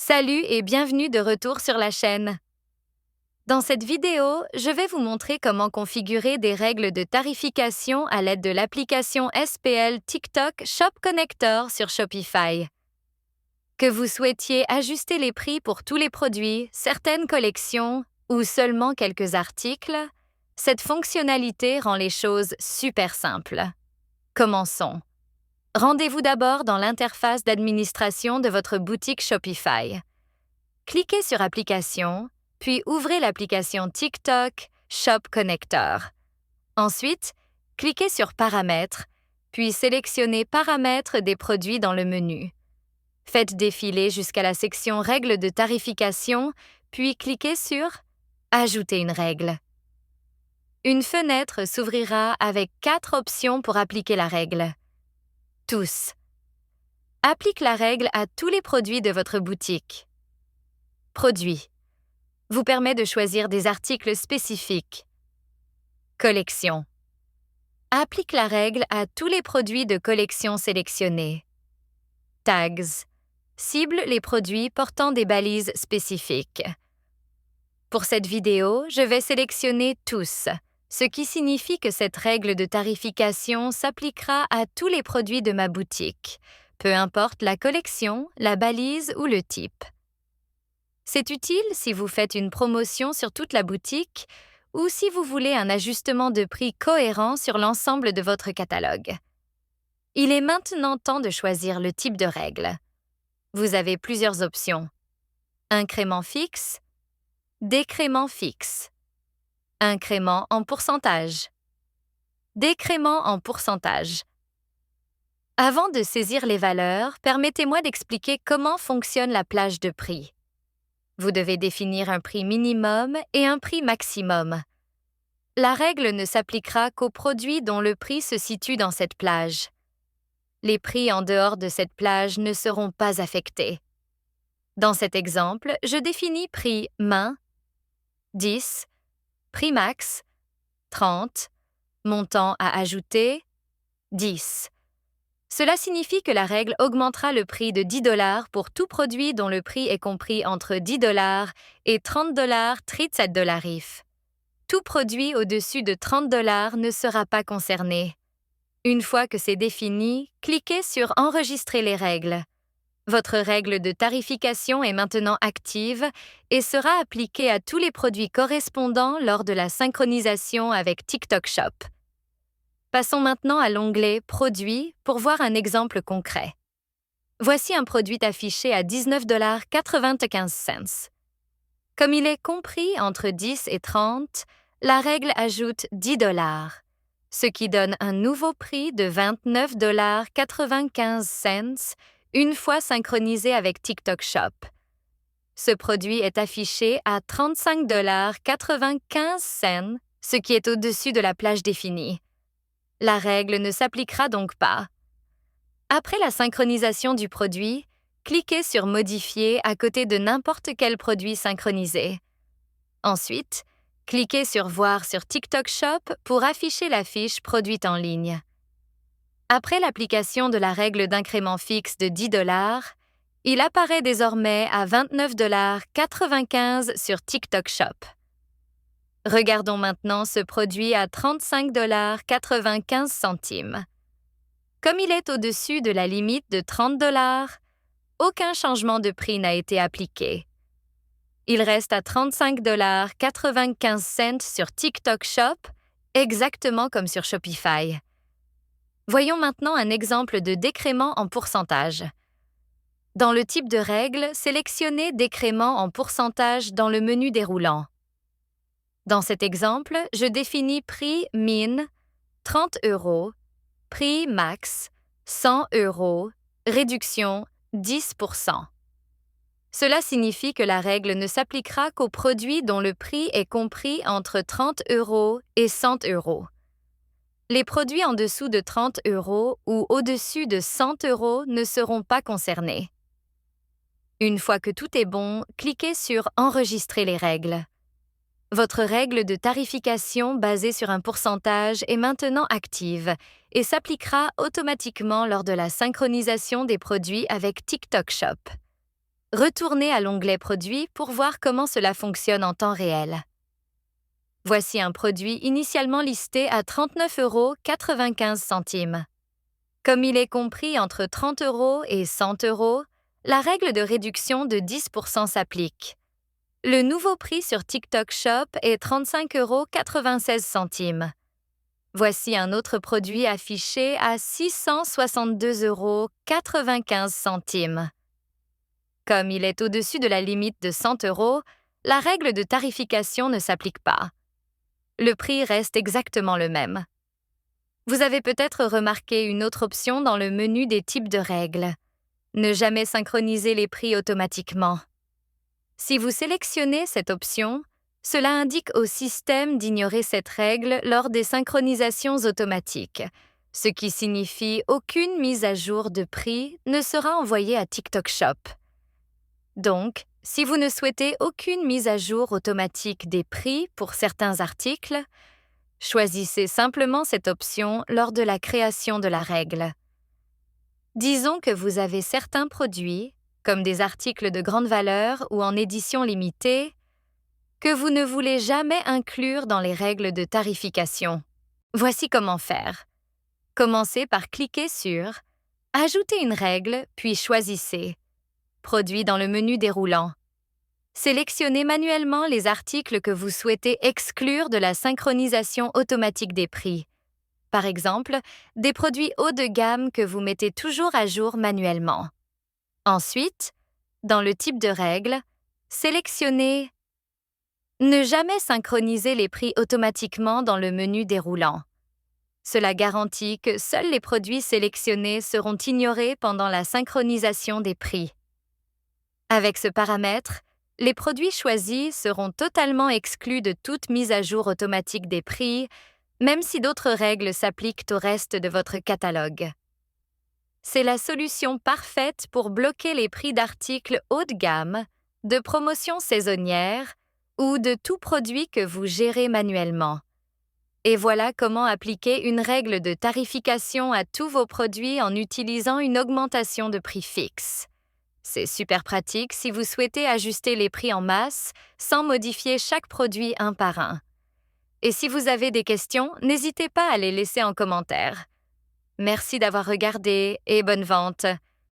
Salut et bienvenue de retour sur la chaîne. Dans cette vidéo, je vais vous montrer comment configurer des règles de tarification à l'aide de l'application SPL TikTok Shop Connector sur Shopify. Que vous souhaitiez ajuster les prix pour tous les produits, certaines collections ou seulement quelques articles, cette fonctionnalité rend les choses super simples. Commençons. Rendez-vous d'abord dans l'interface d'administration de votre boutique Shopify. Cliquez sur Applications, puis ouvrez l'application TikTok Shop Connector. Ensuite, cliquez sur Paramètres, puis sélectionnez Paramètres des produits dans le menu. Faites défiler jusqu'à la section Règles de tarification, puis cliquez sur Ajouter une règle. Une fenêtre s'ouvrira avec 4 options pour appliquer la règle. Tous. Applique la règle à tous les produits de votre boutique. Produits. Vous permet de choisir des articles spécifiques. Collection. Applique la règle à tous les produits de collection sélectionnés. Tags. Cible les produits portant des balises spécifiques. Pour cette vidéo, je vais sélectionner tous, ce qui signifie que cette règle de tarification s'appliquera à tous les produits de ma boutique, peu importe la collection, la balise ou le type. C'est utile si vous faites une promotion sur toute la boutique ou si vous voulez un ajustement de prix cohérent sur l'ensemble de votre catalogue. Il est maintenant temps de choisir le type de règle. Vous avez plusieurs options. Incrément fixe, décrément fixe, incrément en pourcentage, décrément en pourcentage. Avant de saisir les valeurs, permettez-moi d'expliquer comment fonctionne la plage de prix. Vous devez définir un prix minimum et un prix maximum. La règle ne s'appliquera qu'aux produits dont le prix se situe dans cette plage. Les prix en dehors de cette plage ne seront pas affectés. Dans cet exemple, je définis prix main, 10, prix max, 30, montant à ajouter, 10. Cela signifie que la règle augmentera le prix de 10 $ pour tout produit dont le prix est compris entre 10 $ et 30 $ 37 $. Tout produit au-dessus de 30 $ ne sera pas concerné. Une fois que c'est défini, cliquez sur « Enregistrer les règles ». Votre règle de tarification est maintenant active et sera appliquée à tous les produits correspondants lors de la synchronisation avec TikTok Shop. Passons maintenant à l'onglet « Produits » pour voir un exemple concret. Voici un produit affiché à 19,95 $. Comme il est compris entre 10 et 30, la règle ajoute 10 $, ce qui donne un nouveau prix de 29,95 $ une fois synchronisé avec TikTok Shop. Ce produit est affiché à 35,95 $, ce qui est au-dessus de la plage définie. La règle ne s'appliquera donc pas. Après la synchronisation du produit, cliquez sur « Modifier » à côté de n'importe quel produit synchronisé. Ensuite, cliquez sur « Voir sur TikTok Shop » pour afficher la fiche produite en ligne. Après l'application de la règle d'incrément fixe de 10 $, il apparaît désormais à 29,95 $ sur TikTok Shop. Regardons maintenant ce produit à 35,95 $. Comme il est au-dessus de la limite de 30 $, aucun changement de prix n'a été appliqué. Il reste à 35,95 $ sur TikTok Shop, exactement comme sur Shopify. Voyons maintenant un exemple de décrément en pourcentage. Dans le type de règle, sélectionnez « Décrément en pourcentage » dans le menu déroulant. Dans cet exemple, je définis prix min, 30 €, prix max, 100 €, réduction 10%. Cela signifie que la règle ne s'appliquera qu'aux produits dont le prix est compris entre 30 € et 100 €. Les produits en dessous de 30 € ou au-dessus de 100 € ne seront pas concernés. Une fois que tout est bon, cliquez sur « Enregistrer les règles ». Votre règle de tarification basée sur un pourcentage est maintenant active et s'appliquera automatiquement lors de la synchronisation des produits avec TikTok Shop. Retournez à l'onglet Produits pour voir comment cela fonctionne en temps réel. Voici un produit initialement listé à 39,95 €. Comme il est compris entre 30 € et 100 €, la règle de réduction de 10% s'applique. Le nouveau prix sur TikTok Shop est 35,96 €. Voici un autre produit affiché à 662,95 €. Comme il est au-dessus de la limite de 100 €, la règle de tarification ne s'applique pas. Le prix reste exactement le même. Vous avez peut-être remarqué une autre option dans le menu des types de règles. Ne jamais synchroniser les prix automatiquement. Si vous sélectionnez cette option, cela indique au système d'ignorer cette règle lors des synchronisations automatiques, ce qui signifie aucune mise à jour de prix ne sera envoyée à TikTok Shop. Donc, si vous ne souhaitez aucune mise à jour automatique des prix pour certains articles, choisissez simplement cette option lors de la création de la règle. Disons que vous avez certains produits, comme des articles de grande valeur ou en édition limitée, que vous ne voulez jamais inclure dans les règles de tarification. Voici comment faire. Commencez par cliquer sur « Ajouter une règle » puis choisissez « Produits dans le menu déroulant ». Sélectionnez manuellement les articles que vous souhaitez exclure de la synchronisation automatique des prix. Par exemple, des produits haut de gamme que vous mettez toujours à jour manuellement. Ensuite, dans le type de règle, sélectionnez « Ne jamais synchroniser les prix automatiquement dans le menu déroulant ». Cela garantit que seuls les produits sélectionnés seront ignorés pendant la synchronisation des prix. Avec ce paramètre, les produits choisis seront totalement exclus de toute mise à jour automatique des prix, même si d'autres règles s'appliquent au reste de votre catalogue. C'est la solution parfaite pour bloquer les prix d'articles haut de gamme, de promotions saisonnières ou de tout produit que vous gérez manuellement. Et voilà comment appliquer une règle de tarification à tous vos produits en utilisant une augmentation de prix fixe. C'est super pratique si vous souhaitez ajuster les prix en masse sans modifier chaque produit un par un. Et si vous avez des questions, n'hésitez pas à les laisser en commentaire. Merci d'avoir regardé et bonne vente!